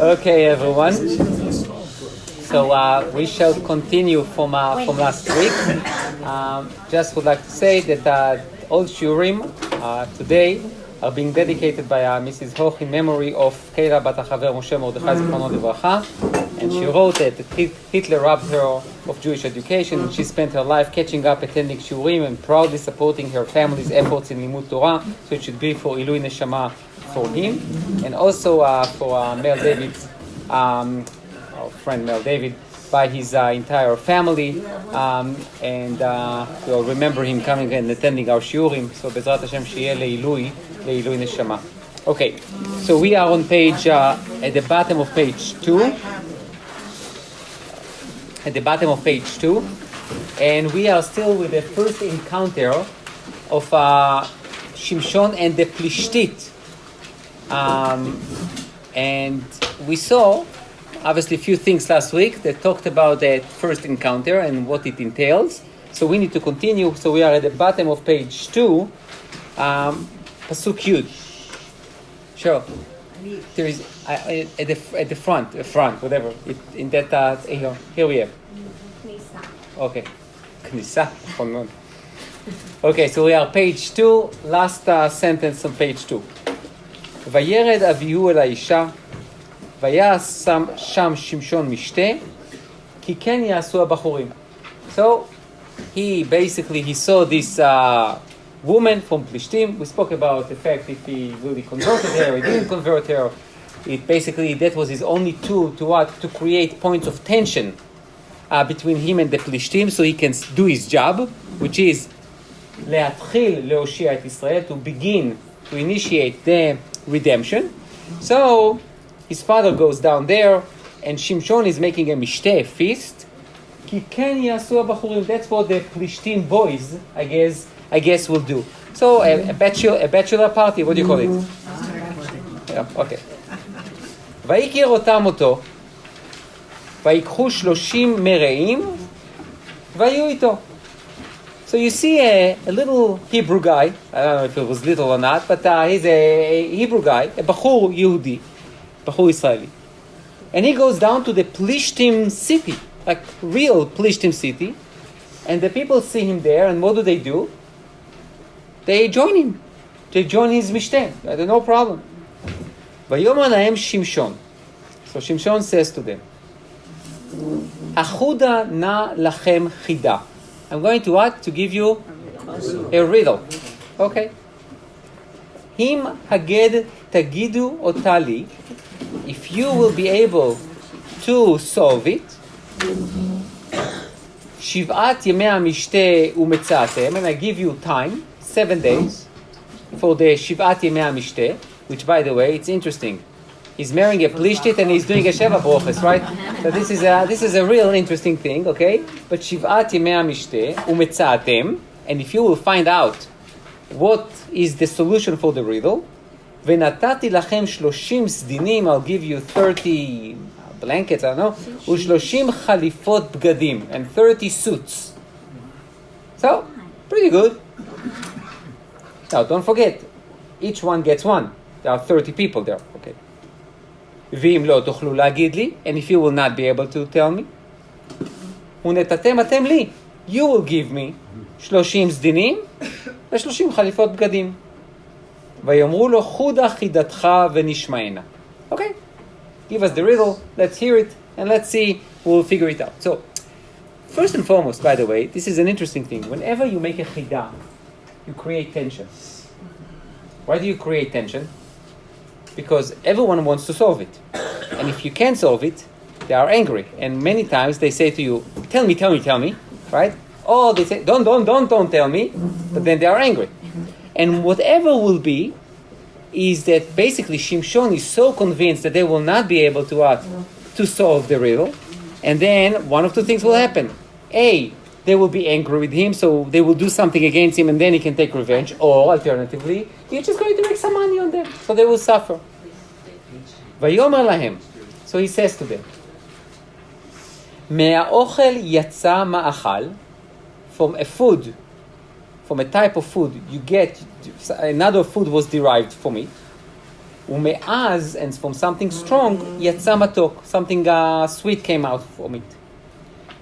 Okay, everyone. So we shall continue from last week. Just would like to say that all shiurim today are being dedicated by Mrs. Hoch in memory of Keila Bat HaChaver Moshe Mordechai Zichrono Livracha, and she wrote that Hitler robbed her of Jewish education, and she spent her life catching up, attending shiurim, and proudly supporting her family's efforts in Limud Torah. So it should be for Ilui Neshama for him, and also for Mel David, our friend Mel David, by his entire family, and we'll remember him coming and attending our shiurim. So Bezrat Hashem Sheyeh Leilui Neshama. Okay, so we are on page at the bottom of page 2. At the bottom of page 2, and we are still with the first encounter of Shimshon and the Plishtit. And we saw, obviously, a few things last week that talked about that first encounter and what it entails. So we need to continue. So we are at the bottom of page 2, Pasuk Yud. Sure. There is at the front, whatever. In that here we have. Okay, Knisa. Okay, so we are page 2, last sentence on page 2. וירד אביהו אל האישה, ויעש שם שמשון משתה, כי כן יעשו הבחורים. So he saw this woman from Plishtim. We spoke about the fact if he really converted her, he didn't convert her. That was his only tool to create points of tension between him and the Plishtim, so he can do his job, which is להתחיל להושיע את ישראל, to begin to initiate the redemption. So his father goes down there, and Shimshon is making a mishteh, a feast. כי כן יעשו הבחורים. That's what the Plishtim boys, I guess will do. So a bachelor party, what do you call it? Yeah, okay. ויקר אותם אותו, ויקחו 30 מרעים, ויהיו איתו. So you see a little Hebrew guy, I don't know if it was little or not, but he's a Hebrew guy, a Bachur Yehudi, Bachur Israeli. And he goes down to the Plishtim city, like real Plishtim city, and the people see him there, and what do? They join him. They join his mishteh. No problem. ויאמר להם שמשון. So Shimshon says to them, אחודה נא לכם חידה. I'm going to what? To give you a riddle. Okay. Him haged tagidu otali. If you will be able to solve it, שבעת ימי המשתה ומצאתם, and I give you time, 7 days, for the שבעת ימי המשתה, which, by the way, it's interesting. He's marrying a Plishtit and he's doing a Sheva Brochus, right? So this is a real interesting thing, okay? But שבעת ימי המשתה ומצאתם, and if you will find out what is the solution for the riddle, ונתתי לכם 30 סדינים, I'll give you 30 blankets, I don't know, ו30 חליפות בגדים, and 30 suits. So, pretty good. Now, don't forget, each one gets one. There are 30 people there, okay? ואם לא תוכלו להגיד לי, and if you will not be able to tell me, ונתתם אתם לי, you will give me 30 סדינים ו30 חליפות בגדים. ויאמרו לו, חודה חידתך ונשמענה. Okay, give us the riddle, let's hear it, and let's see, we'll figure it out. So, first and foremost, by the way, this is an interesting thing. Whenever you make a chidah, you create tension. Why do you create tension? Because everyone wants to solve it. And if you can't solve it, they are angry. And many times they say to you, tell me, right? Or they say, don't tell me. But then they are angry. And whatever will be, is that basically Shimshon is so convinced that they will not be able to solve the riddle. And then one of two things will happen. A, they will be angry with him, so they will do something against him, and then he can take revenge. Or, alternatively, you're just going to make some money on them, so they will suffer. ויאמר להם, so he says to them, מהאוכל יצא מאכל, from a type of food, you get, another food was derived from it, ומאז, and from something strong, יצא מתוק, something sweet came out from it.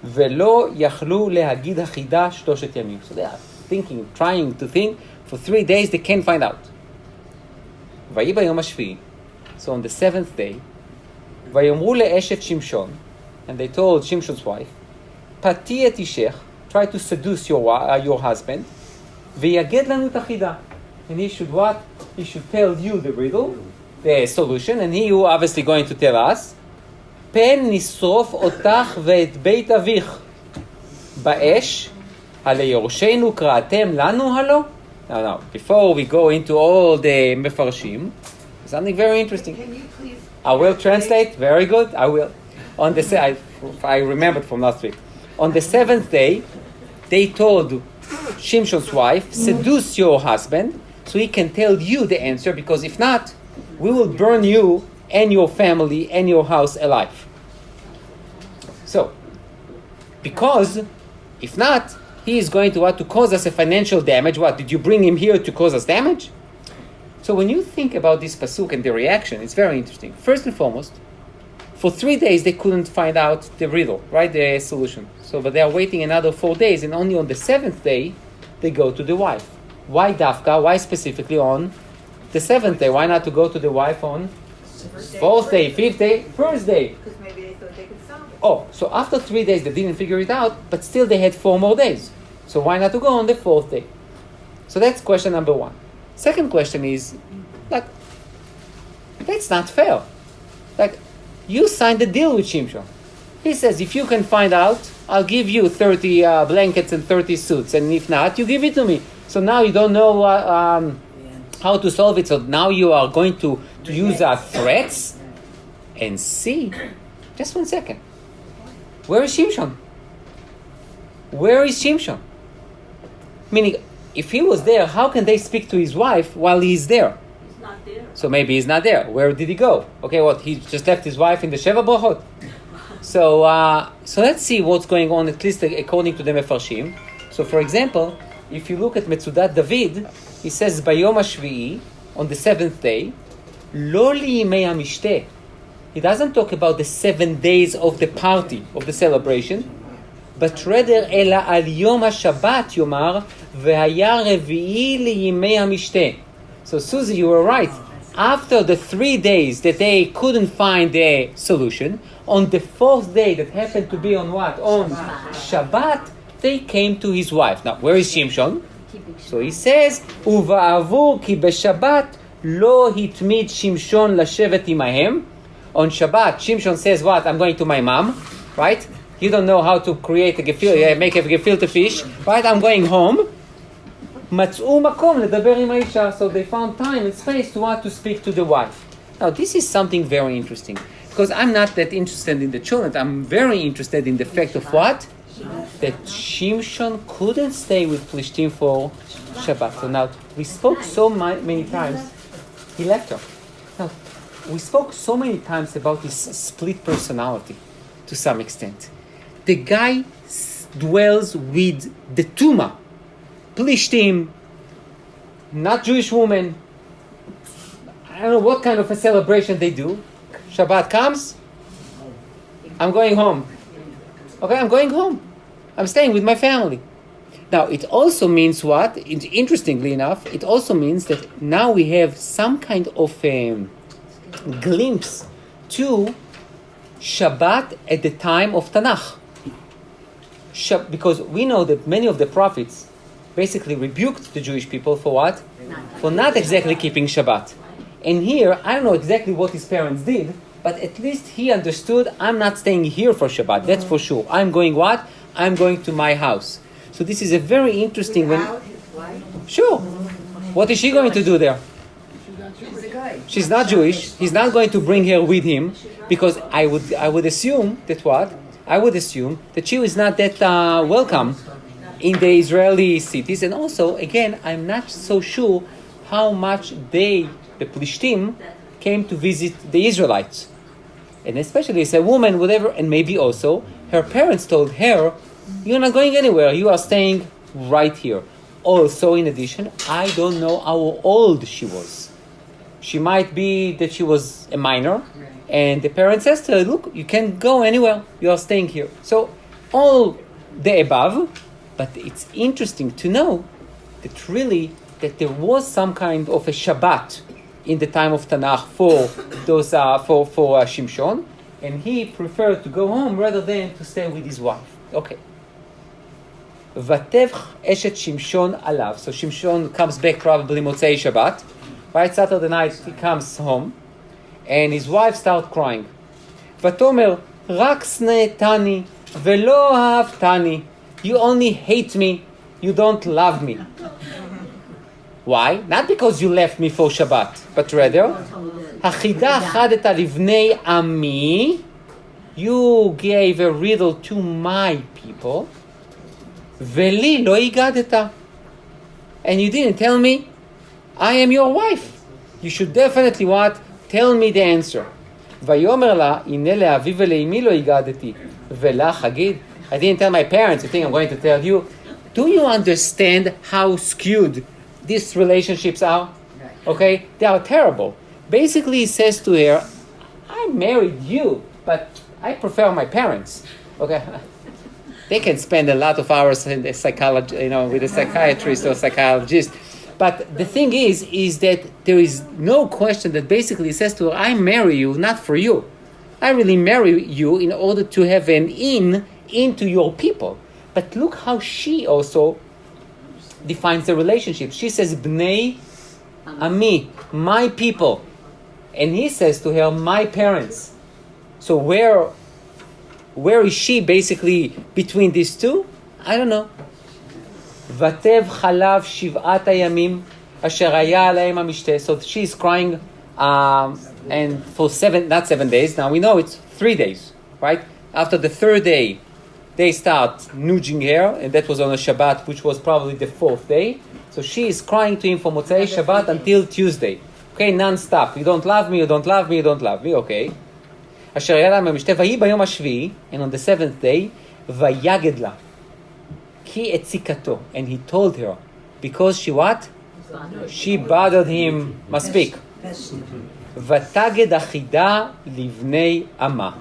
ולא יכלו להגיד החידה 3 ימים. So they are thinking, trying to think, for 3 days they can't find out. ויהי ביום השביעי, so on the 7th day, ויאמרו לאשת שמשון, and they told Shimshon's wife, פתי את אישך, try to seduce your husband, ויגד לנו את החידה. And he should what? He should tell you the riddle, the solution, and he who obviously going to tell us, פן נשרוף אותך ואת בית אביך באש, הלא יורשנו קראתם לנו הלא? Now, before we go into all the מפרשים, something very interesting. Can you please? I will translate. Very good. I will. On the I remembered from last week. On the 7th day, they told Shimshon's wife, seduce your husband so he can tell you the answer, because if not, we will burn you and your family and your house alive. So, because if not, he is going to what? To cause us a financial damage. What? Did you bring him here to cause us damage? So when you think about this pasuk and the reaction, it's very interesting. First and foremost, for 3 days they couldn't find out the riddle, right? The solution. So, but they are waiting another 4 days, and only on the 7th day, they go to the wife. Why dafka? Why specifically on the 7th day? Why not to go to the wife on 4th day, 5th day, 1st day? Because maybe they thought they could solve it. Oh, so after 3 days they didn't figure it out, but still they had 4 more days. So why not to go on the 4th day? So that's question number 1. Second question is, like, that's not fair. Like, you signed a deal with Shimshon. He says, if you can find out, I'll give you 30 blankets and 30 suits. And if not, you give it to me. So now you don't know how to solve it. So now you are going to use threats. And see, just 1 second. Where is Shimshon? Where is Shimshon? Meaning, if he was there, how can they speak to his wife while he's there? He's not there. So maybe he's not there. Where did he go? Okay, what? He just left his wife in the Sheva Brachot. So let's see what's going on, at least according to the Mefarshim. So for example, if you look at Metzudat David, he says, Bayom HaShvi'i, on the 7th day, Lo liyimei hamishteh. He doesn't talk about the 7 days of the party, of the celebration, but rather, אלא על יום השבת יאמר, והיה רביעי לימי המשתה. So Susie, you were right. After the 3 days that they couldn't find the solution, on the 4th day that happened to be on what? On Shabbat, they came to his wife. Now, where is Shimshon? So he says, ובעבור כי בשבת לא התמיד שמשון לשבת עמהם. On Shabbat, Shimshon says what? I'm going to my mom, right? You don't know how to create a gefilte, make a gefilte fish, right? I'm going home. מצאו מקום לדבר עם האישה. So they found time and space to want to speak to the wife. Now, this is something very interesting, because I'm not that interested in the children. I'm very interested in the fact of what? That Shimshon couldn't stay with Plishtim for Shabbat. So now, we spoke so many times, he left her. Now, we spoke so many times about his split personality, to some extent. The guy dwells with the Tuma, Plishtim, not Jewish woman. I don't know what kind of a celebration they do. Shabbat comes, I'm going home. Okay, I'm going home. I'm staying with my family. Now, it also means what? Interestingly enough, it also means that now we have some kind of glimpse to Shabbat at the time of Tanakh. Because we know that many of the prophets basically rebuked the Jewish people for what? For not exactly keeping Shabbat. And here, I don't know exactly what his parents did, but at least he understood, I'm not staying here for Shabbat, that's for sure. I'm going what? I'm going to my house. So this is a very interesting one. Sure. What is she going to do there? She's not Jewish. He's not going to bring her with him, because I would assume that what? I would assume that she is not that welcome in the Israeli cities. And also, again, I'm not so sure how much the Plishtim, came to visit the Israelites. And especially as a woman, whatever, and maybe also her parents told her, you're not going anywhere, you are staying right here. Also, in addition, I don't know how old she was. She might be that she was a minor, and the parent says to her, look, you can't go anywhere, you are staying here. So all the above, but it's interesting to know that there was some kind of a Shabbat in the time of Tanakh for those for Shimshon, and he preferred to go home rather than to stay with his wife. Okay. Vatevch eshet Shimshon alav. So Shimshon comes back probably Motzei Shabbat. Right, Saturday night he comes home, and his wife starts crying. Vatomer rak snetani velo ahavtani. You only hate me, you don't love me. Why? Not because you left me for Shabbat, but rather, Hachida chadeta livnei ami. You gave a riddle to my people. Veli lo igadeta. And you didn't tell me, I am your wife. You should definitely what? Tell me the answer. Vayomer la, inne le'avi ve'le'imi lo igadeti. Vela chagid. I didn't tell my parents. You think I'm going to tell you? Do you understand how skewed these relationships are? Okay? They are terrible. Basically, he says to her, I married you, but I prefer my parents. Okay? They can spend a lot of hours in the psychology, with a psychiatrist or psychologist. But the thing is that there is no question that basically says to her, I marry you not for you. I really marry you in order to have an in into your people. But look how she also defines the relationship. She says, Bnei Ami, my people. And he says to her, my parents. So where is she basically between these two? I don't know. Vatev chalav shiv'at hayamim asher haya aleim hamishteh. So she's crying, and for not 7 days. Now we know it's 3 days, right? After the third day, they start nudging her, and that was on a Shabbat, which was probably the 4th day. So she is crying to him from Motzei Shabbat until Tuesday. Okay, non-stop. You don't love me, you don't love me, you don't love me. Okay. Asher haya aleim hamishteh v'hi bayom hashvi'i, and on the 7th day, vayaged la. Ki etzikato, and he told her, because she what? She bothered him. Must speak. Vataged achida livnei ama,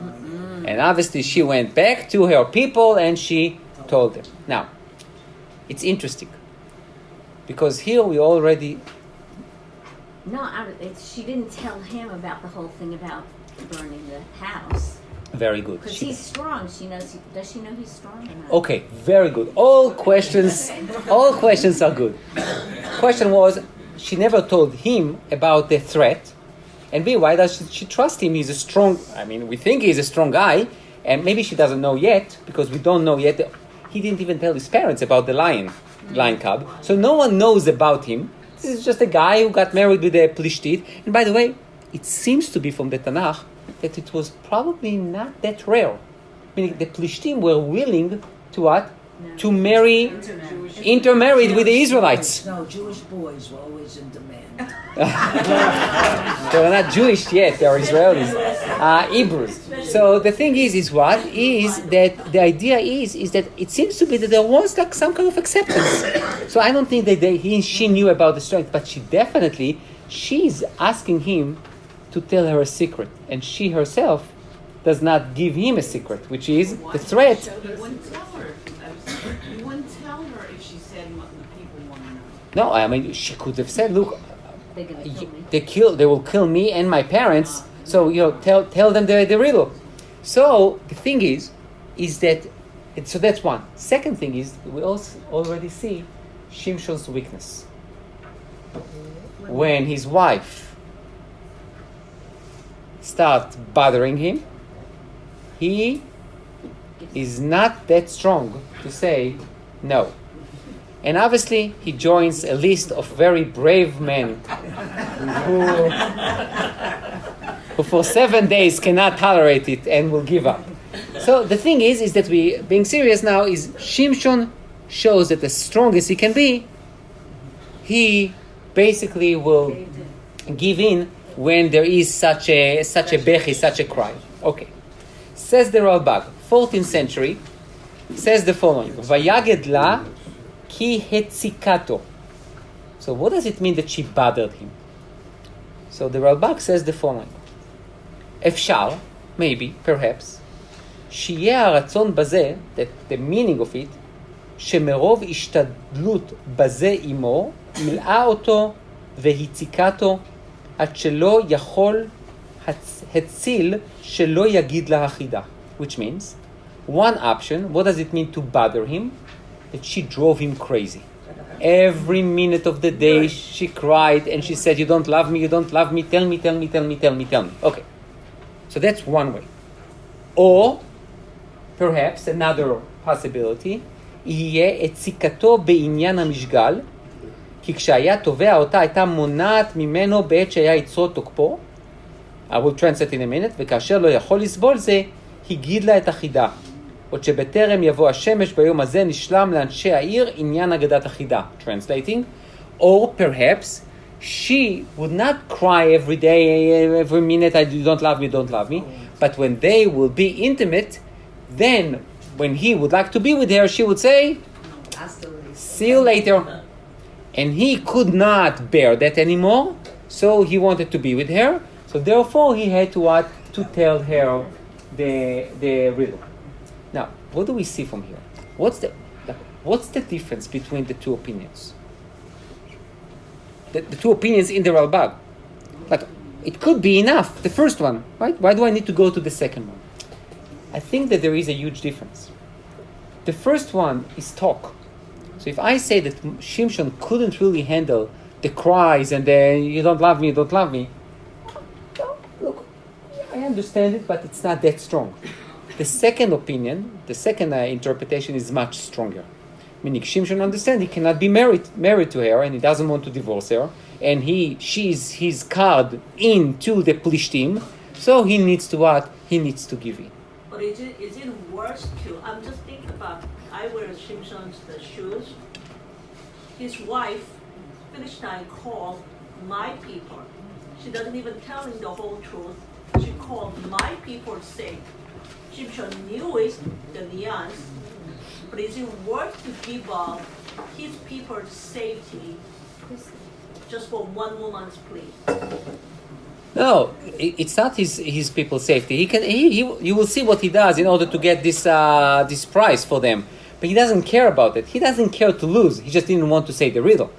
and obviously she went back to her people and she told them. Now, it's interesting because here we already. No, she didn't tell him about the whole thing about burning the house. Very good. Because he's strong. Does she know he's strong or not? Okay, very good. All questions are good. Question was, she never told him about the threat. And B, why does she trust him? He's a strong, we think he's a strong guy. And maybe she doesn't know yet, because we don't know yet. He didn't even tell his parents about the lion cub. So no one knows about him. This is just a guy who got married with a Plishtit. And by the way, it seems to be from the Tanakh that it was probably not that rare. Meaning the Plishtim were willing to what? No. To intermarried with the Israelites. No, Jewish boys were always in demand. They were not Jewish yet, they are Israelis. Hebrews. So the thing is what? Is that the idea is that it seems to be that there was like some kind of acceptance. So I don't think that she knew about the strength, but she's asking him to tell her a secret, and she herself does not give him a secret, which is the threat. So you wouldn't tell her. You wouldn't tell her if she said what the people want to know. No, she could have said, "Look, they're gonna kill me. They will kill me and my parents." So tell them the riddle. So the thing is that so that's one. Second thing is we also already see Shimshon's weakness when his wife start bothering him. He is not that strong to say no. And obviously he joins a list of very brave men who for 7 days cannot tolerate it and will give up. So the thing is that we, being serious now, is Shimshon shows that as strong as he can be, he basically will give in when there is such a bechi, such a cry. Okay. Says the Rabbi, 14th century, says the following: Vayaged la ki hetzikato. So what does it mean that she bothered him? So the Ralbag says the following. אפשר, maybe, perhaps, שיהיה הרצון בזה, that the meaning of it, שמרוב השתדלות בזה עמו, מלאה אותו והציקתו, עד שלא יכול הציל שלא יגיד לה החידה. Which means, one option, what does it mean to bother him? That she drove him crazy. Every minute of the day she cried and she said, you don't love me, tell me. Okay, so that's one way. Or, perhaps, another possibility, יהיה הציקתו בעניין המשגל, כי כשהיה תובע אותה הייתה מונעת ממנו בעת שהיה יצרו תוקפו, I will translate in a minute, וכאשר לא יכול לסבול זה, הגיד לה את החידה. עוד שבטרם יבוא השמש ביום הזה נשלם לאנשי העיר עניין אגדת החידה. Translating. Or perhaps she would not cry every day, every minute, you don't love me. But when they will be intimate, then when he would like to be with her, she would say, see you later. And he could not bear that anymore, so he wanted to be with her. So therefore he had to tell her the riddle. Now, what do we see from here? What's the difference between the two opinions? The two opinions in the Ralbag. Like, it could be enough, the first one, right? Why do I need to go to the second one? I think that there is a huge difference. The first one is talk. So if I say that Shimshon couldn't really handle the cries and the you don't love me, look, I understand it, but it's not that strong. The second opinion, the second interpretation is much stronger. Meaning Shimshon understands he cannot be married to her and he doesn't want to divorce her, and she's his card into the Plishtim, so he needs to what? He needs to give in. But is it worse to, I'm just thinking about, I wear Shimshon's shoes. His wife, Philistine, called my people. She doesn't even tell him the whole truth. She called my people's sake. Shimshon knew it, the nuance, but is it worth to give up his people's safety just for one woman's plea? No, it's not his people's safety. You will see what he does in order to get this prize for them. But he doesn't care about it. He doesn't care to lose. He just didn't want to say the riddle.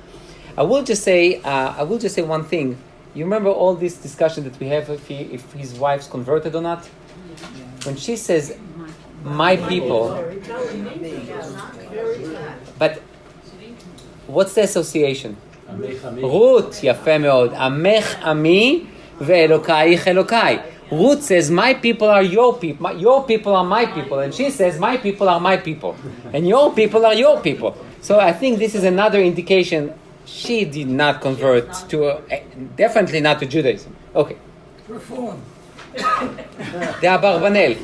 I will just say one thing. You remember all this discussion that we have if his wife's converted or not? When she says, my people, but what's the association? Ruth, יפה מאוד. עמך עמי ואלוקייך אלוקי. Ruth says, my people are your people. Your people are my people. And she says, my people are my people. And your people are your people. So I think this is another indication she did not convert definitely not to Judaism. Okay. Reform. The Abarbanel.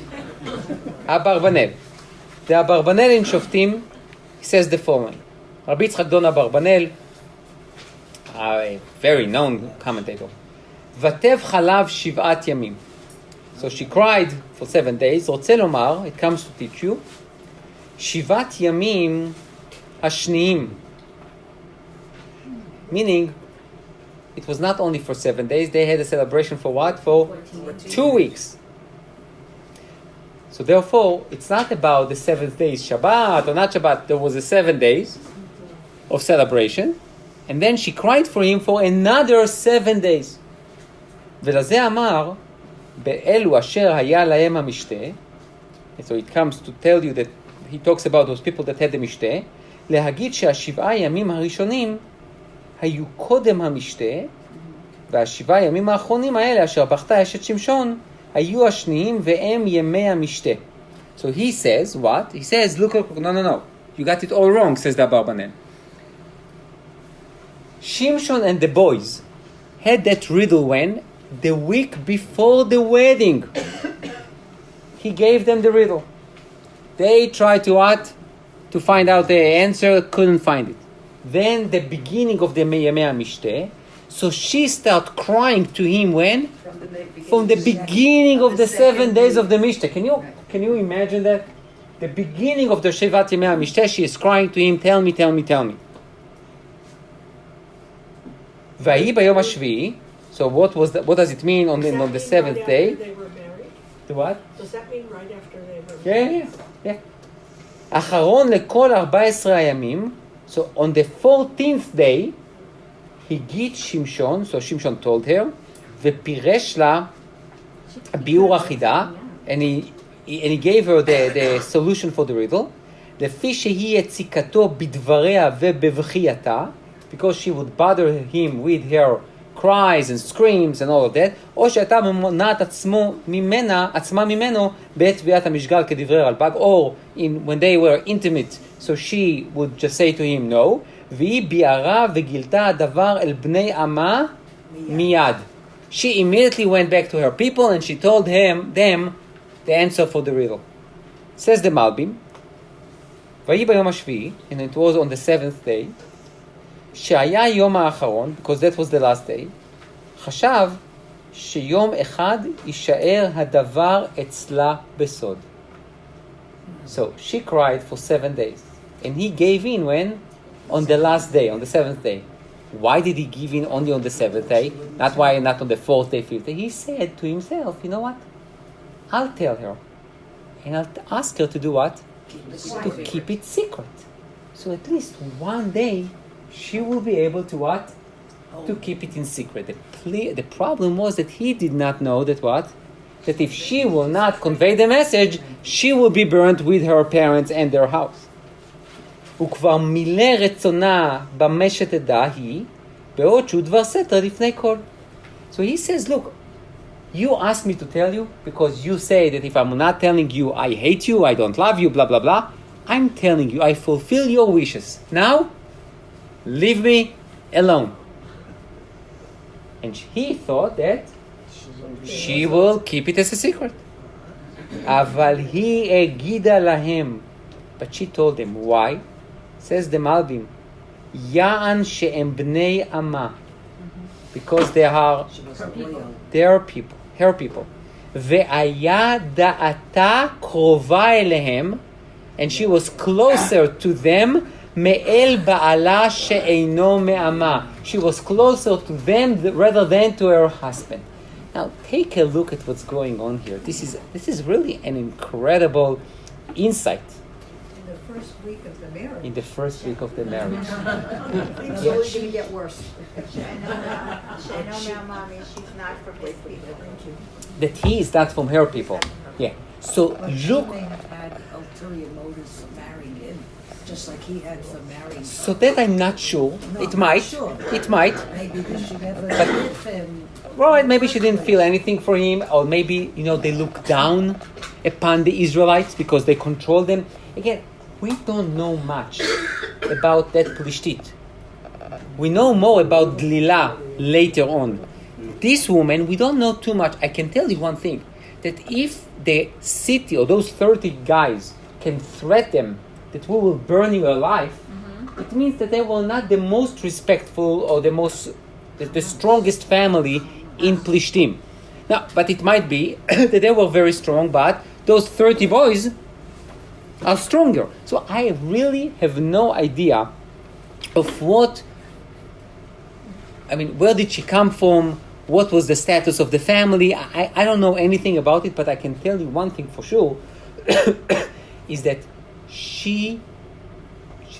The Abarbanel in Shoftim says the following. Rabbi Yitzchak Don Abarbanel, a very known commentator. Vatev chalav shiv'at yamim. So she cried for 7 days. רוצה לומר, it comes to teach you, שיבת ימים השניים. Meaning, it was not only for 7 days, they had a celebration for what? For 2 weeks. So therefore, it's not about the 7th day, Shabbat or not Shabbat. There was a 7 days of celebration, and then she cried for him for another 7 days. ולזה אמר, באלו אשר היה להם המשתה, so it comes to tell you that he talks about those people that had the משתה, להגיד שהשבעה ימים הראשונים היו קודם המשתה, והשבעה ימים האחרונים האלה אשר בכתה אשת שמשון, היו השניים והם ימי המשתה. So he says, what? He says, look, no. You got it all wrong, says the Abarbanel. Shimshon and the boys had that riddle when? The week before the wedding. He gave them the riddle. They tried to what? To find out the answer, couldn't find it. Then the beginning of the Yemei HaMishteh, so she started crying to him when? From the beginning of the 7 days of the Mishteh. Can you imagine that? The beginning of the Shevat Yemei HaMishteh, she is crying to him, tell me. ויהי ביום השביעי, So what does it mean on the seventh day? They were married? The what? Does that mean right after they were married? Yeah. אחרון לכל 14 הימים. So on the 14th day, הגיד שמשון, so Shimshon told her, ופירש לה ביאור החידה, and he gave her the solution for the riddle, לפי שהיא הציקתו בדבריה ובבכייתה, because she would bother him with her cries and screams and all of that, או שהייתה מונעת עצמה ממנו בעת תביעת המשגל כדברי רלב"ג, or when they were intimate, so she would just say to him no, והיא ביארה וגילתה הדבר אל בני עמה מיד. She immediately went back to her people and she told them the answer for the riddle. Says the Malbim, ויהי ביום השביעי, and it was on the 7th day, שהיה יום האחרון, because that was the last day, חשב שיום אחד יישאר הדבר אצלה בסוד. So she cried for 7 days, and he gave in when? On the last day, on the 7th day. Why did he give in only on the 7th day? Not why not on the 4th day, 5th day? He said to himself, you know what? I'll tell her, and I'll ask her to do what? To keep it secret. So at least one day, she will be able to what? To keep it in secret. The problem was that he did not know that what? That if she will not convey the message, she will be burnt with her parents and their house. וכבר מילא רצונה במה שתדע היא, בעוד שהוא דבר סתר לפני כל. So he says, look, you asked me to tell you because you say that if I'm not telling you I hate you, I don't love you, blah, blah, blah. I'm telling you, I fulfill your wishes. Now, leave me alone. And he thought that she will keep it as a secret. אבל היא הגידה להם. But she told them, why? Says the Malbim, יען שהם בני עמה. Because they are their people, her people. והיה דעתה קרובה אליהם, and she was closer to them, מאל בעלה שאינו מעמה. She was closer to them rather than to her husband. Now take a look at what's going on here. This is really an incredible insight. In the first week of the marriage. In the first week of the marriage. It's only going to get worse. I know now, Mommy, she's not from his people. That he is not from her people. Yeah. So But she look. may have had ulterior motives for marrying him, just like he had for marrying. So that I'm not sure. No, It I'm might. sure. It might. Maybe that she never But- did for him. Well, maybe she didn't feel anything for him, or maybe they look down upon the Israelites because they control them. Again, we don't know much about that Plishtit. We know more about Delilah later on. This woman, we don't know too much. I can tell you one thing, that if the city or those 30 guys can threaten them that we will burn you alive, it means that they were not the most respectful or the strongest family in Plishtim. Now, but it might be that they were very strong, but those 30 boys are stronger. So I really have no idea of where did she come from? What was the status of the family? I don't know anything about it, but I can tell you one thing for sure, is that she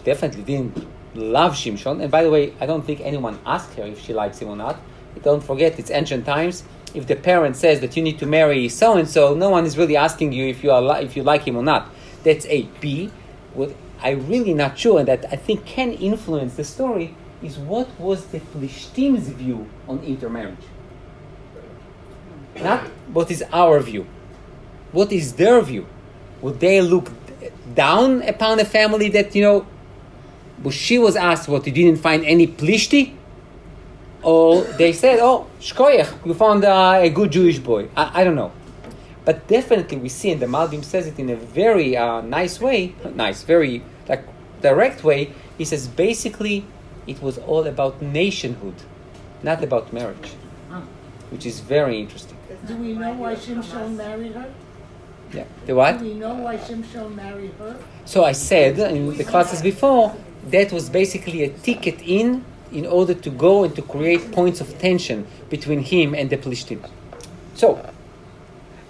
definitely didn't love Shimshon. And by the way, I don't think anyone asked her if she likes him or not. Don't forget, it's ancient times. If the parent says that you need to marry so-and-so, no one is really asking you if you like him or not. That's A. B. What I'm really not sure, and that I think can influence the story, is what was the Philistines' view on intermarriage. Not what is our view. What is their view? Would they look down upon a family that, but she was asked what, you didn't find any Plishti? Or they said, oh, shkoyach, you found a good Jewish boy. I don't know. But definitely we see, and the Malbim says it in a very very direct way. He says basically it was all about nationhood, not about marriage, which is very interesting. Do we know why Shimshon married her? Yeah. The what? Do we know why Shimshon married her? So I said in the classes before, that was basically a ticket in in order to go and to create points of tension between him and the Philistines. So,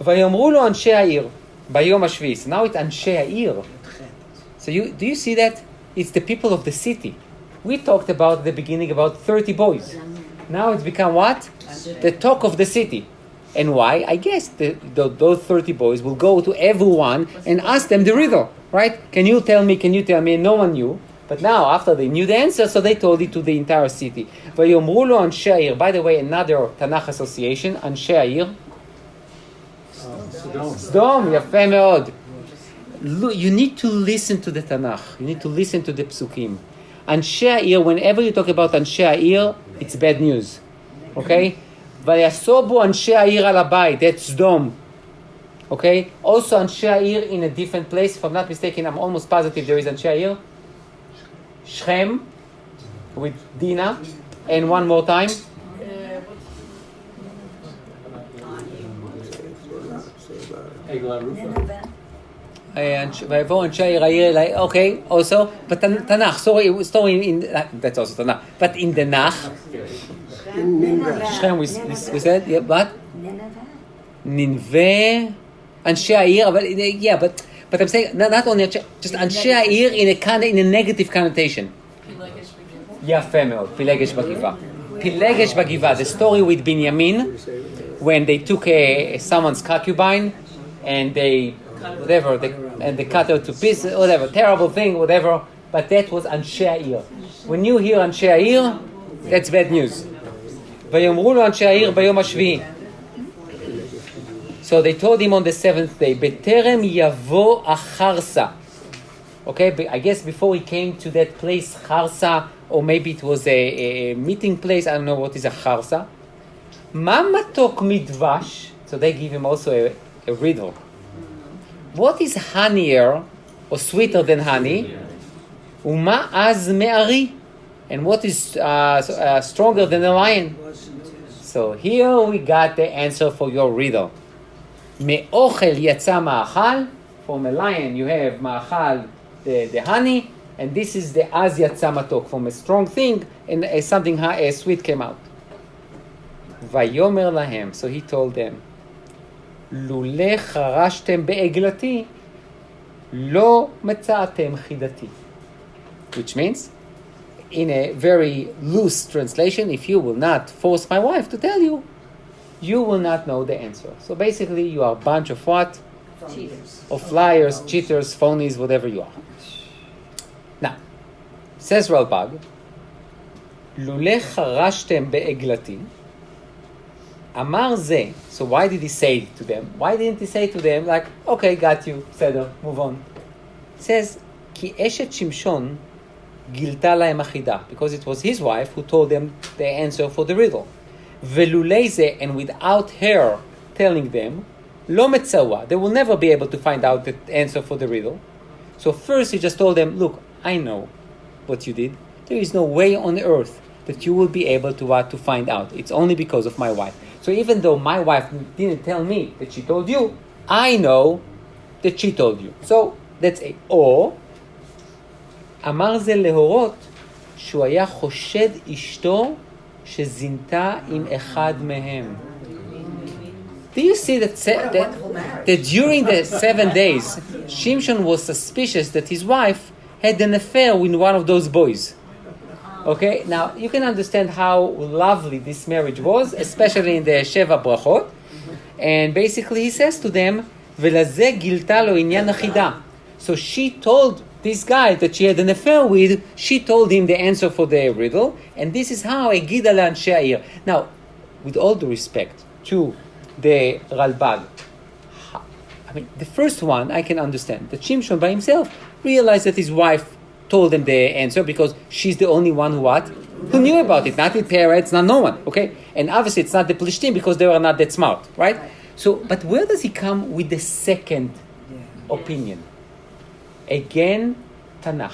ויאמרו לו אנשי העיר ביום השביעי. So now it's אנשי העיר. So do you see that? It's the people of the city. We talked about at the beginning about 30 boys. Now it's become what? The talk of the city. And why? I guess those 30 boys will go to everyone and ask them the riddle, right? Can you tell me? And no one knew. But now, after they knew the answer, so they told it to the entire city. ויאמרו לו אנשי העיר. By the way, another Tanakh association, אנשי העיר. סדום, יפה מאוד. You need to listen to the Tanakh. You need to listen to the Psukim. אנשי העיר, whenever you talk about אנשי העיר, it's bad news. Okay? ויסובו אנשי העיר על הבית, that's סדום. Okay? Also אנשי העיר in a different place. If I'm not mistaken, I'm almost positive there is אנשי העיר. Shechem with Dina. And one more time. ויבואו אנשי העיר, okay, also, but Tanakh, story in that's also Tanakh, but in the Nach, Shechem we said, yeah, but Nineveh, אנשי העיר, but I'm saying not only just אנשי העיר in a negative connotation. יפה מאוד, פילגש בגבעה. פילגש בגבעה, the story with Binyamin, when they took someone's concubine and they cut her to pieces, whatever, terrible thing, whatever, but that was אנשי העיר. When you hear אנשי העיר, that's bad news. ויאמרו לו אנשי העיר ביום השביעי. So they told him on the seventh day, בטרם יבוא החרסה. Okay, I guess before he came to that place, Harsa, or maybe it was a meeting place, I don't know what is a Harsa. מה מתוק מדבש? So they give him also a riddle. What is honeyer, or sweeter than honey? ומה עז מארי? And what is stronger than a lion? So here we got the answer for your riddle. מאוכל יצא מאכל. From a lion you have מאכל, the honey, and this is the az yatsa matok, from a strong thing, and something sweet came out. Vayomer lahem, so he told them, lule charashtem be'eglati, lo metza'atem chidati. Which means, in a very loose translation, if you will not force my wife to tell you, you will not know the answer. So basically, you are a bunch of what? Cheaters. Of liars, cheaters, phonies, whatever you are. Now, says Rabbi, לולא חרשתם בעגלתי, אמר זה, so why did he say it to them? Why didn't he say to them, like, okay, got you, בסדר, move on. It says, כי אשת שמשון גילתה להם החידה, because it was his wife who told them the answer for the riddle. ולולא זה, and without her telling them, לא מצאוה, they will never be able to find out the answer for the riddle. So first he just told them, look, I know what you did. There is no way on earth that you will be able to find out. It's only because of my wife. So even though my wife didn't tell me that she told you, I know that she told you. So that's a או, אמר זה להורות שהוא היה חושד אשתו שזינתה עם אחד מהם. Do you see that during the 7 days, Shimshon was suspicious that his wife had an affair with one of those boys? Okay, now you can understand how lovely this marriage was, especially in the Sheva Brachot. And basically he says to them, ולזה גילתה לו עניין החידה. So she told this guy that she had an affair with, she told him the answer for the riddle, and this is how הגידה לאנשי העיר. Now, with all due respect to the Ralbag, I mean, the first one I can understand, that Shimshon by himself realized that his wife told him the answer because she's the only one who knew about it, not his parents, not no one, okay? And obviously it's not the Philistines because they were not that smart, right? So, but where does he come with the second opinion? Again, Tanakh.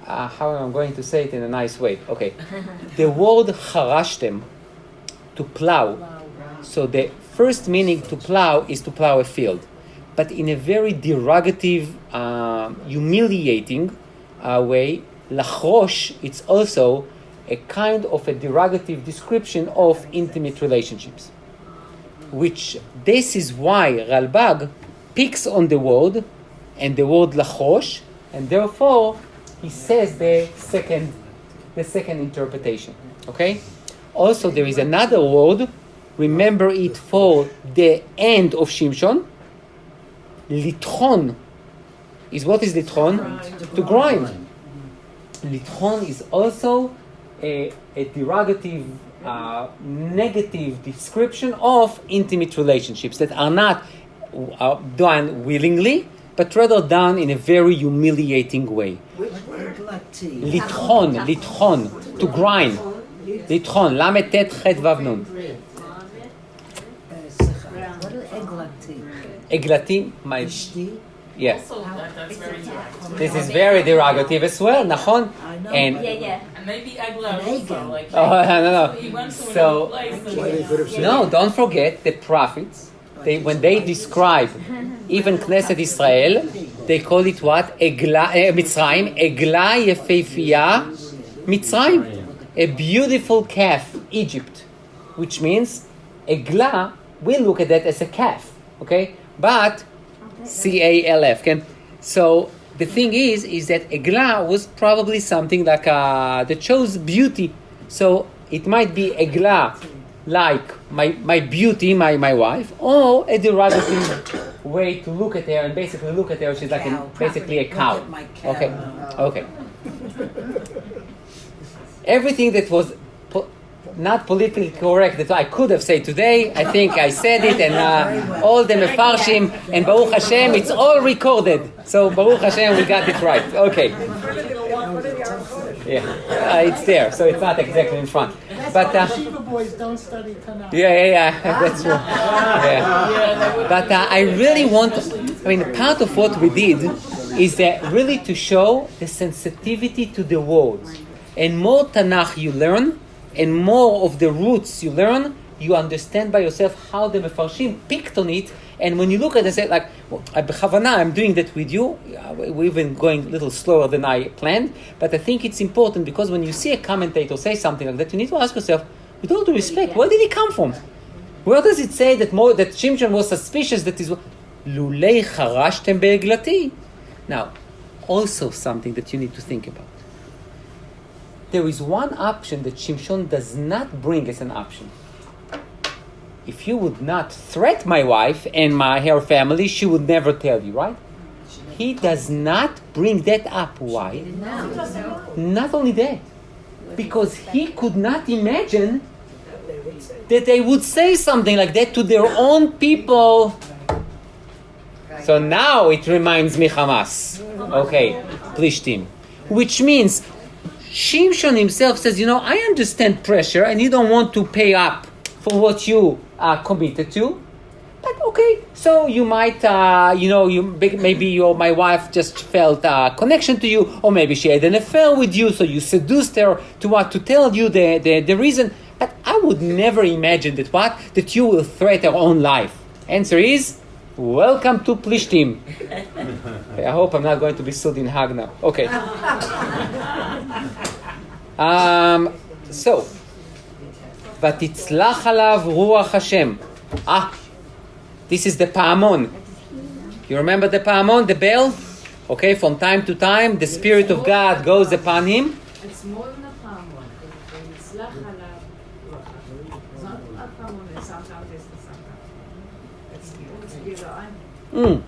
How am I going to say it in a nice way? Okay. The word charashtem, to plow. So the first meaning to plow is to plow a field, but in a very derogative, humiliating way. Lachrosh, it's also a kind of a derogative description of intimate relationships. Which this is why Ralbag picks on the word and the word lachrosh, and therefore he says the second interpretation. Okay? Also, there is another word. Remember it for the end of Shimshon. Litchon is what is litchon? To grind. Litchon is also a derogative, negative description of intimate relationships that are not done willingly, but rather done in a very humiliating way. Litchon, to grind. Litchon, lamet tet chet vav nun. What is eglati? Eglati, my... Yes. Also, that's very derogative. This is very derogative as well, nachon? I know. And Yeah. And maybe Egla also, like, no. he went to So- another place. no, don't forget the prophets. When they describe even Knesset Israel, they call it what? Mitzrayim, Egla Yefeifiya Mitzrayim, a beautiful calf, Egypt, which means Egla. We look at that as a calf, okay? But CALF. So the thing is that Egla was probably something like that shows beauty. So it might be Egla like my beauty, my wife, or a derogative way to look at her and basically look at her. She's like basically a cow. Look at my cow. Okay. Everything that was not politically correct that I could have said today, I think I said it, and all the mefarshim, and Baruch Hashem, it's all recorded. So Baruch Hashem, we got it right. Okay. Yeah, it's there, so it's not exactly in front. But Shiva boys don't study Tanakh. yeah, that's true. Yeah. But I really want. Part of what we did is that really to show the sensitivity to the words, and more Tanakh you learn, and more of the roots you learn, you understand by yourself how the Mefarshim picked on it. And when you look at it, say like, I'm doing that with you. We've been going a little slower than I planned, but I think it's important because when you see a commentator say something like that, you need to ask yourself, with all due respect, where did he come from? Where does it say that Shimshon was suspicious that is Lulei charashtem be'eglati? Now, also something that you need to think about. There is one option that Shimshon does not bring as an option. If you would not threat my wife and her family, she would never tell you, right? He does not bring that up. Why? Not only that, because he could not imagine that they would say something like that to their own people. So now it reminds me Hamas. Okay, Plishtim. Which means Shimshon himself says, I understand pressure and you don't want to pay up for what you are committed to. But okay, so you might, maybe my wife just felt a connection to you, or maybe she had an affair with you, so you seduced her to tell you the reason. But I would never imagine that you will threaten her own life. Answer is, welcome to Plishtim. Okay, I hope I'm not going to be sued in Hague now. Okay. So, ותצלח עליו רוח השם. This is the Pa'amon. You remember the Pa'amon, the bell? Okay, from time to time, the Spirit of God goes upon him. It's more than a palmon. It's lachala. It's not a palmon. It's sometimes it's the sometimes.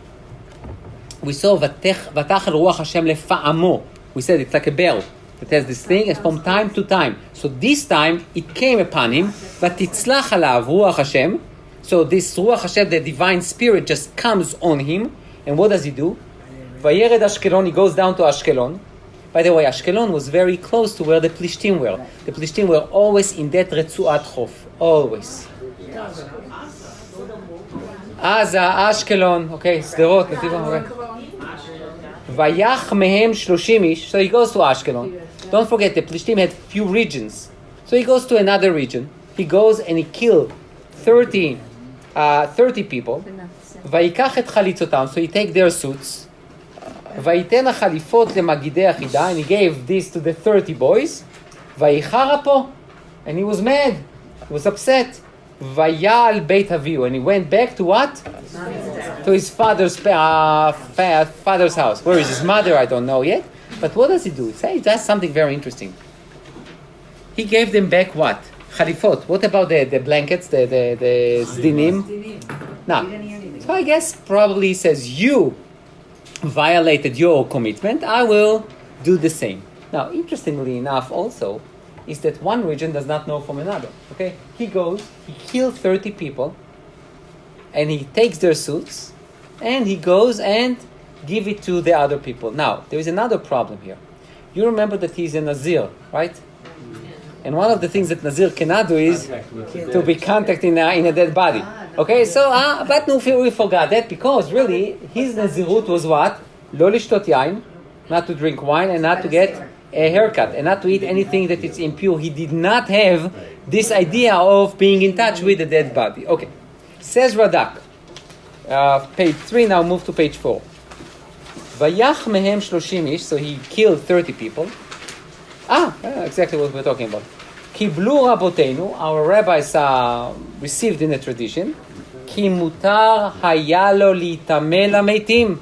We saw ותחל רוח השם לפעמו. We said it's like a bell. It has this thing, and from time to time. So this time, it came upon him, ותצלח עליו רוח השם. So this Ruach Hashem, the divine spirit, just comes on him. And what does he do? Vayered Ashkelon, he goes down to Ashkelon. By the way, Ashkelon was very close to where the Plishtim were. The Plishtim were always in that Retzuat Chof. Always. Ashkelon. Okay, Sderot. Vayach mehem 30 ish. So he goes to Ashkelon. Don't forget, the Plishtim had few regions. So he goes to another region. He goes and he killed 30 people. Vayikach et chalitzotam. So he take their suits. ויתן החליפות למגידי החידה, and he gave this to the 30 boys. ויחר אפו, and he was mad, he was upset. ויעל בית אביהו, and he went back to what? To his father's house. Where is his mother? I don't know yet. But what does he do? He does something very interesting. He gave them back what? Chalifot. What about the blankets, the zdinim? No. So I guess probably he says, you violated your commitment, I will do the same. Now, interestingly enough also, is that one region does not know from another. Okay? He goes, he kills 30 people, and he takes their suits, and he goes and give it to the other people. Now, there is another problem here. You remember that he's a Nazir, right? And one of the things that Nazir cannot do is to be contacted in a dead body. Okay, so, but no, we forgot that because really, his Nazirut was what? Lo lishtot yain, not to drink wine and not to get a haircut and not to eat anything that is impure. He did not have this idea of being in touch with the dead body. Okay, says Radak, page 3, now move to page 4. Vayach mehem 30 ish, so he killed 30 people. Exactly what we're talking about. Kiblu rabotenu, our rabbis received in the tradition. Ki mutar hayalo litame lameitim.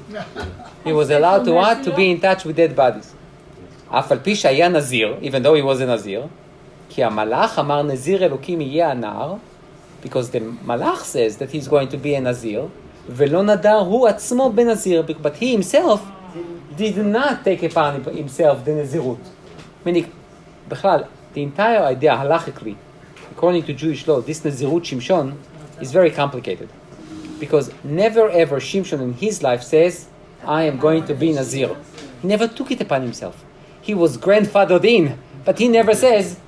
He was allowed to what? To be in touch with dead bodies. Af al pi shaya nazir, even though he was a nazir. Ki hamalach amar nazir elokim yeh anar, because the malach says that he's going to be a nazir. Velo nadar hu atzmo ben nazir, but he himself did not take upon himself the nazirut. Meaning, בכלל, the entire idea, halachically, according to Jewish law, this Nazirut Shimshon is very complicated. Because never ever Shimshon in his life says, I am going to be Nazir. He never took it upon himself. He was grandfathered in, but he never says,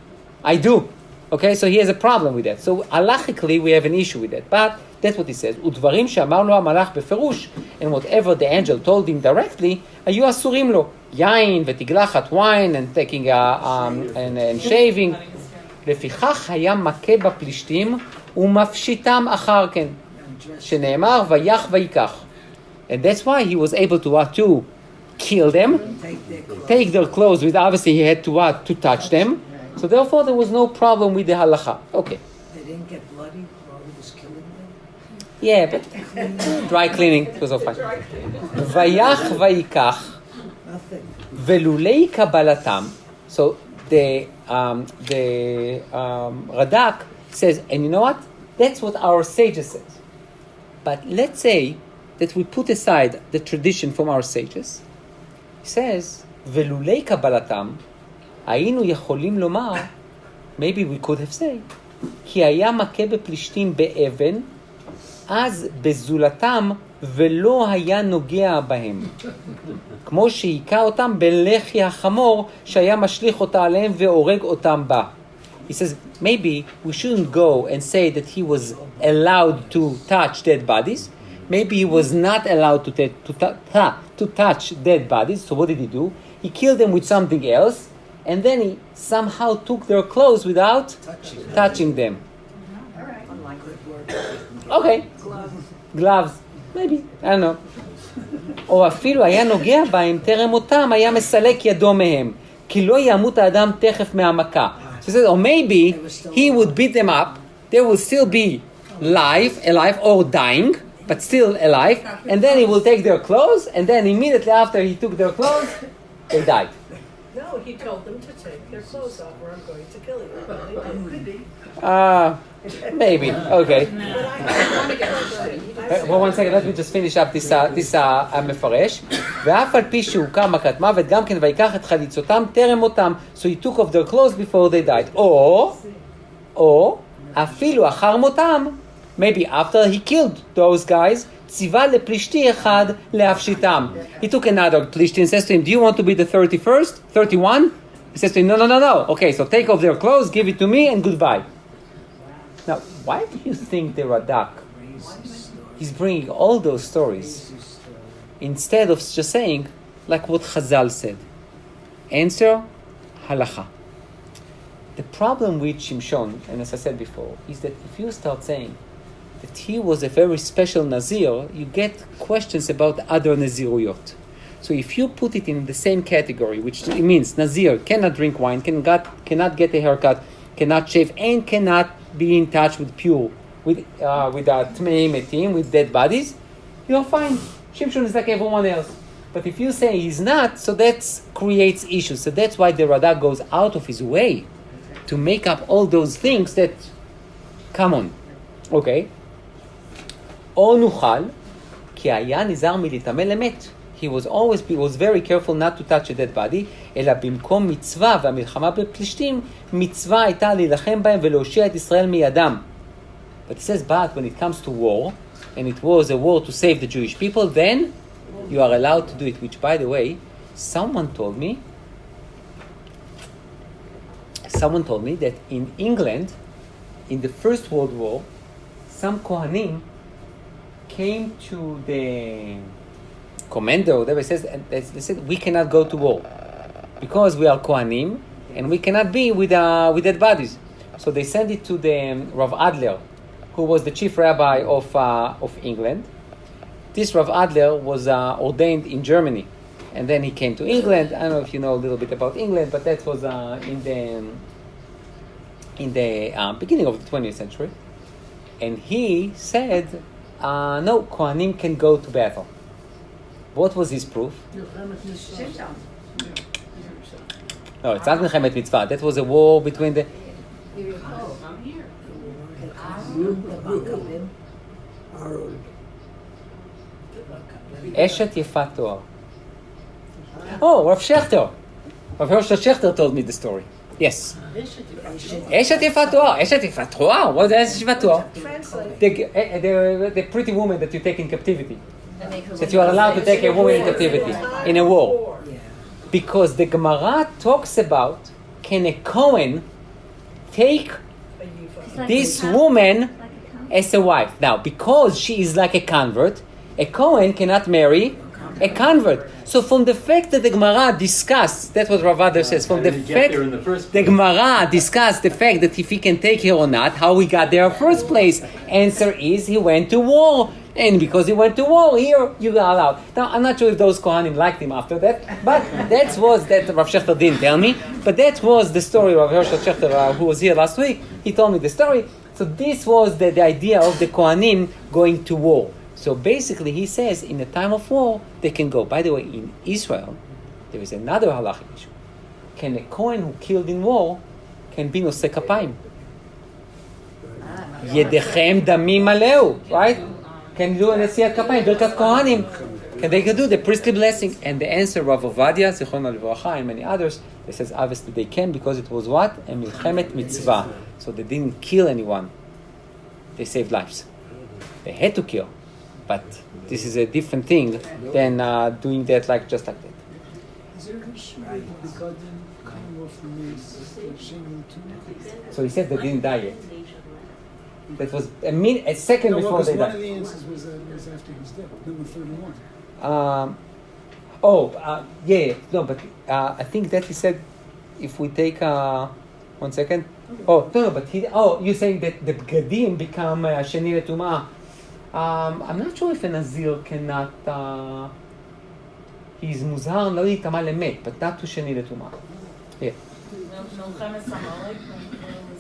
I do. Okay, so he has a problem with that. So halachically, we have an issue with that. But that's what he says. ודברים שאמר לו המלאך בפירוש, and whatever the angel told him directly, היו אסורים לו. יין ותגלחת wine and taking and shaving. לפיכך היה מכה בפלישתים ומפשיטם אחר כן. שנאמר ויח ויקח. And that's why he was able to kill them, take their clothes, with obviously he had to touch them. So therefore there was no problem with the halacha. Okay. They didn't get bloody while he was killing them? Yeah, but dry cleaning, it was all fine. ויח ויקח ולולי קבלתם. So the Radak says, and you know what? That's what our sages says. But let's say that we put aside the tradition from our sages. He says, ולולי קבלתם, היינו יכולים לומר, maybe we could have said, כי היה מכה בפלישתים באבן, אז בזולתם ולא היה נוגע בהם. כמו שהיכה אותם בלחי החמור, שהיה משליך אותה עליהם והורג אותם בה. He says, maybe we shouldn't go and say that he was allowed to touch dead bodies. Maybe he was not allowed to touch dead bodies. So what did he do? He killed them with something else, and then he somehow took their clothes without touching them. Okay. Gloves. Maybe. I don't know. או אפילו היה נוגע בהם, טרם מותם היה מסלק ידו מהם, כי לא ימות האדם תכף מהמכה. So he says, or maybe he would beat them up, they will still be alive or dying, but still alive, and then he will take their clothes, and then immediately after he took their clothes, they died. No, he told them to take their clothes off or I'm going to kill you. Could be. Maybe. Okay. But I want to get dirty. Well, one second, let me just finish up this המפרש. ואף על פי שהוקם מכת מוות, גם כן ויקח את חליצותם טרם מותם. So he took off their clothes before they died. או אפילו אחר מותם, maybe after he killed those guys, ציווה לפלישתי אחד להפשיטם. He took another פלישתי and says to him, do you want to be the 31st? 31? He says to him, no. Okay, so take off their clothes, give it to me, and goodbye. Now, why do you think the Radak, he's bringing all those stories instead of just saying, like what Chazal said? Answer, halacha. The problem with Shimshon, and as I said before, is that if you start saying that he was a very special Nazir, you get questions about other Naziruyot. So if you put it in the same category, which it means Nazir cannot drink wine, cannot get a haircut, cannot shave, and cannot be in touch with Tmei Metim, with dead bodies, you're fine. Shimshon is like everyone else. But if you say he's not, so that creates issues. So that's why the Radak goes out of his way to make up all those things that, come on. Okay. או נוכל, כי היה נזהר מלהתאמן למת. He was very careful not to touch a dead body, אלא במקום מצווה והמלחמה בפלישתים, מצווה הייתה להילחם בהם ולהושיע את ישראל מידם. But it says, but when it comes to war, and it was a war to save the Jewish people, then you are allowed to do it. Which, by the way, someone told me that in England, in the First World War, some Kohanim came to the commander, or whatever it says, and they said, we cannot go to war because we are Kohanim and we cannot be with dead bodies. So they sent it to the Rav Adler, who was the chief rabbi of England. This Rav Adler was ordained in Germany, and then he came to England. I don't know if you know a little bit about England, but that was in the beginning of the 20th century. And he said, no, Kohanim can go to battle. What was his proof? Shimshon. No, it's not Milchemet Mitzvah. That was a war between the... I'm here. Eshet Yefat Toar. Oh, Rav Shechter. Rav Hershel Shechter told me the story. Yes. Eshet Yefat Toar. Eshet Yefat Toar? What is Eshet Yefat Toar? The pretty woman that you take in captivity. That you are allowed to take a woman in captivity in a war. Because the Gemara talks about, can a Kohen take this woman as a wife? Now, because she is like a convert, a Kohen cannot marry a convert. So from the fact that the Gemara discussed, that's what Rav Adler says, from the fact the Gemara discussed the fact that if he can take her or not, how he got there in the first place, answer is he went to war. And because he went to war, here you got allowed. Now, I'm not sure if those Kohanim liked him after that, but that Rav Shechter didn't tell me, but that was the story of Hershel Shechter, who was here last week. He told me the story. So this was the idea of the Kohanim going to war. So basically, he says, in the time of war, they can go. By the way, in Israel, there is another halachic issue. Can a Kohen who killed in war can be noseh kapayim? Yedechem damim aleu, right? Can do an Nesiyat Kapayim, Birkat Kohanim. Can they do the priestly blessing? And the answer, Rav Ovadia, Zichron Livracha, and many others, they says obviously they can because it was what? A Milchemet Mitzvah. So they didn't kill anyone. They saved lives. They had to kill. But this is a different thing than doing that just like that. Is there an issue with the garden coming off the knees, shaming too? So he said they didn't die yet. That was a second before they died. One of the answers was after his death, number 31. But I think that he said, if we take 1 second. You're saying that the Bgadim become Sheni L'Tumah. I'm not sure if a Nazir cannot, he's Muzhar לא להתאמה למת, but not to Sheni L'Tumah. Yeah.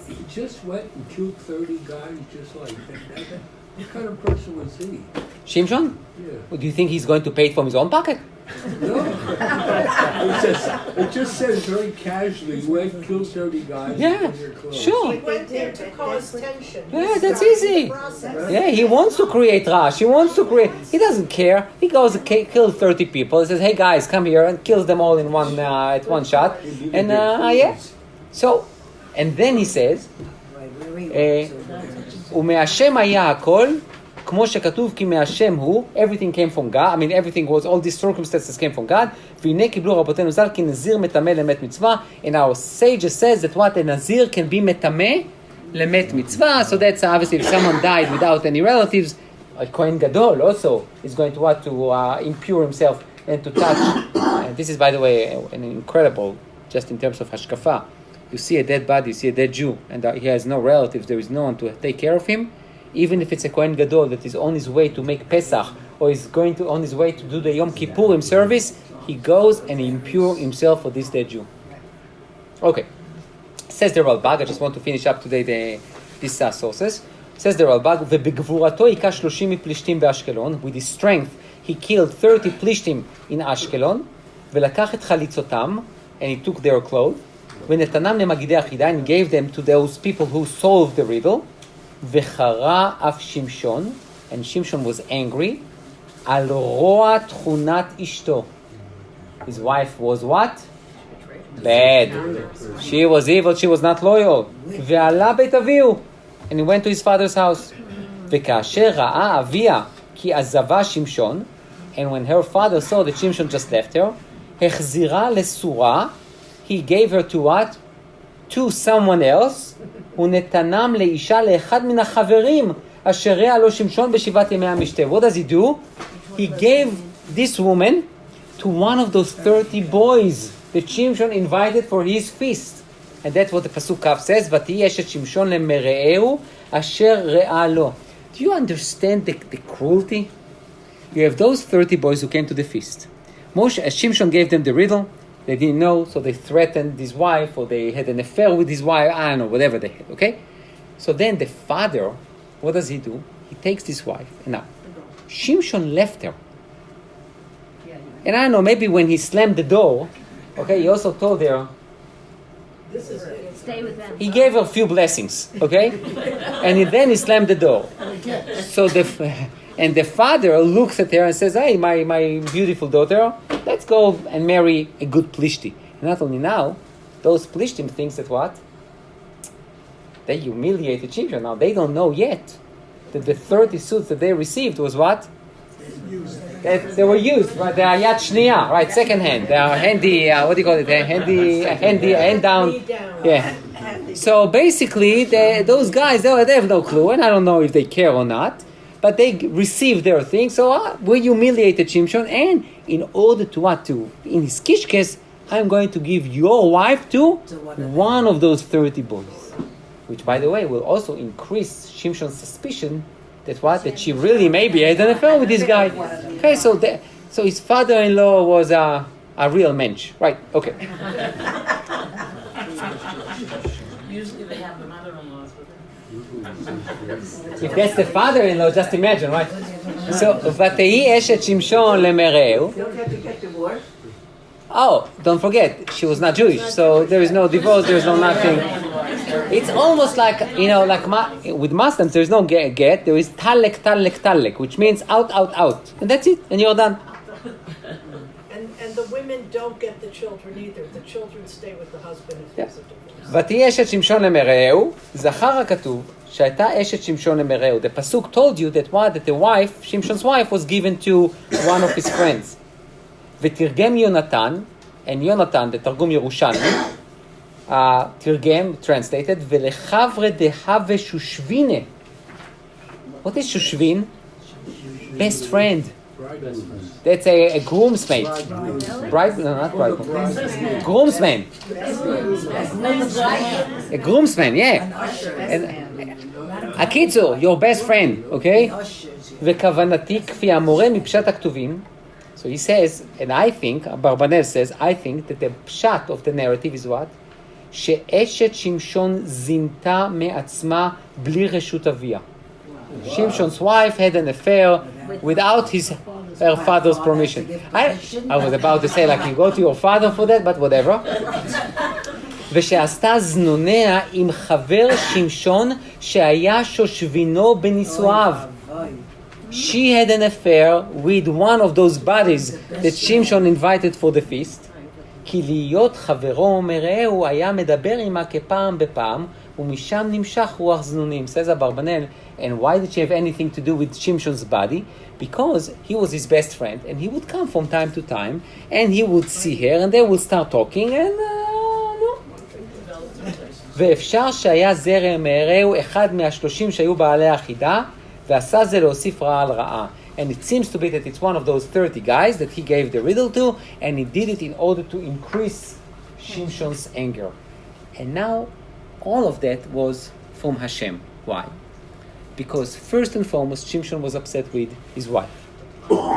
He just went and killed 30 guys just like that. What kind of person was he? Shimshon? Yeah. Do you think he's going to pay it from his own pocket? No. It just says very casually, he went and killed 30 guys Yeah, in their clothes. sure. He went there to cause tension. Yeah, that's easy. Yeah, he wants to create rush. He doesn't care. He goes and kills 30 people. He says, hey guys, come here, and kills them all in at one shot. And So, and then he says, ומהשם היה הכל, כמו שכתוב כי מהשם הוא, everything came from God, I mean everything was, all these circumstances came from God, והנה קיבלו רבותינו ז"ל כי נזיר מטמא למת מצווה, and our sages says that what a nazir can be מטמא למת מצווה, so that's obviously if someone died without any relatives, a Kohen Gadol also is going to impure himself and to touch, and this is by the way an incredible, just in terms of hashkafa. You see a dead body, you see a dead Jew, and he has no relatives, there is no one to take care of him, even if it's a Kohen Gadol that is on his way to make Pesach, or is on his way to do the Yom Kippurim service, he goes and he impure himself for this dead Jew. Okay. Says the Ralbag, I just want to finish up today these sources. Says the Ralbag, ובגבורתו היכה 30 מפלישתים באשקלון, with his strength he killed 30 פלישתים in אשקלון, ולקח את חליצותם, and he took their clothes, ונתנם למגידי החידה, and gave them to those people who solved the riddle, וחרה אף שמשון, and Shimshon was angry, על רוע תכונת אשתו. His wife was what? Bad. She was evil, she was not loyal. ועלה בית אביהו. And he went to his father's house. וכאשר ראה אביה כי עזבה שמשון, and when her father saw that Shimshon just left her, החזירה לסורה, he gave her to what? To someone else, ונתנם לאישה לאחד מן החברים, אשר ראה לו שמשון בשבעת ימי המשתה. What does he do? He gave this woman to one of those 30 boys that Shimshon invited for his feast. And that's what the Pasuk Kav says, ותהי אשת שמשון למרעהו אשר ראה לו. Do you understand the cruelty? You have those 30 boys who came to the feast. Shimshon gave them the riddle. They didn't know, so they threatened his wife, or they had an affair with his wife, I don't know, whatever they had, okay? So then the father, what does he do? He takes this wife, and now, Shimshon left her. And I don't know, maybe when he slammed the door, okay, he also told her, Stay with them. he gave her a few blessings, okay? And then he slammed the door. So the father looks at her and says, hey, my beautiful daughter, let's go and marry a good Plishti. And not only now, those Plishtim thinks that what? They humiliated Shimshon. Now they don't know yet that the 30 suits that they received was what? That they were used, right? They are yad shniya, right? Second hand. They are handy, what do you call it? Hand down. Yeah. So basically, those guys, they have no clue, and I don't know if they care or not, but they received their thing. So we humiliated Shimshon, and in order to what? To in his kishkes, I'm going to give your wife to one of those 30 boys, which, by the way, will also increase Shimshon's suspicion that what? That she really maybe had an affair with this guy. Okay, so his father-in-law was a real mensch, right? Okay. Usually they have the mother-in-laws with them. If that's the father-in-law, just imagine, right? So, ותהי אשת שמשון למרעהו. Don't have to get divorced. Oh, don't forget, she was not Jewish, so there is no divorce, there is no nothing. It's almost like, with Muslims, there is no get, there is talek, which means out, and that's it, and you're done. And the women don't get the children either. The children stay with the husband if there's a divorce. ותהי אשת שמשון למרעהו, זכר הכתוב, שהייתה אשת שמשון למרעהו. The pasuk told you that the wife, Shimshon's wife, was given to one of his friends. ותרגם יונתן, and יונתן, the תרגום ירושלמי, תרגם, translated, ולחברי דהווה שושבינה. What is שושבין? Best friend. That's a groomsmate. Bride? No, not bride. Groomsman. A groomsman, yeah. הקיצור, your best friend, okay? וכוונתי כפי המורה מפשט הכתובים. So he says, and I think, Barbanel says, I think that the pshat of the narrative is what? שאשת שמשון זינתה מעצמה בלי רשות אביה. Shimshon's wife had an affair without her father's permission. I was about to say, like, you go to your father for that, but whatever. ושעשתה זנוניה עם חבר שמשון שהיה שושבינו בנישואיו. She had an affair with one of those buddies that Shimshon invited for the feast. כי להיות חברו מרעהו היה מדבר עמה כפעם בפעם, ומשם נמשך רוח זנונים. Says Abarbanel, and why did she have anything to do with Shimshon's body? Because he was his best friend, and he would come from time to time, and he would see her, and they would start talking, and no. ואפשר שהיה זרע מרעהו אחד מה30 שהיו בעלי החידה, ועשה זה להוסיף רעה על רעה. And it seems to be that it's one of those 30 guys that he gave the riddle to, and he did it in order to increase Shimshon's anger. And now, all of that was from Hashem. Why? Because first and foremost, Shimshon was upset with his wife.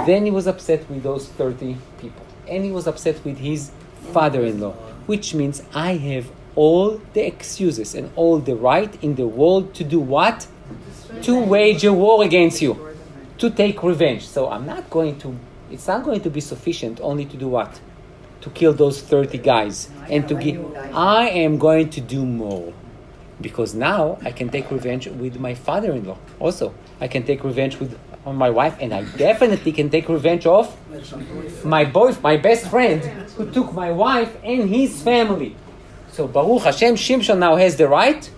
Then he was upset with those 30 people. and he was upset with his father-in-law, which means I have all the excuses and all the right in the world to do what? To wage a war against you, to take revenge. So it's not going to be sufficient only to do what? To kill those 30 guys and to give. I am going to do more. Because now I can take revenge with my father-in-law. Also, I can take revenge on my wife, and I definitely can take revenge of my best friend, who took my wife and his family. So Baruch Hashem, Shimshon now has the right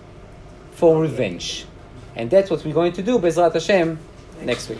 for revenge. And that's what we're going to do, Bezrat Hashem, next week.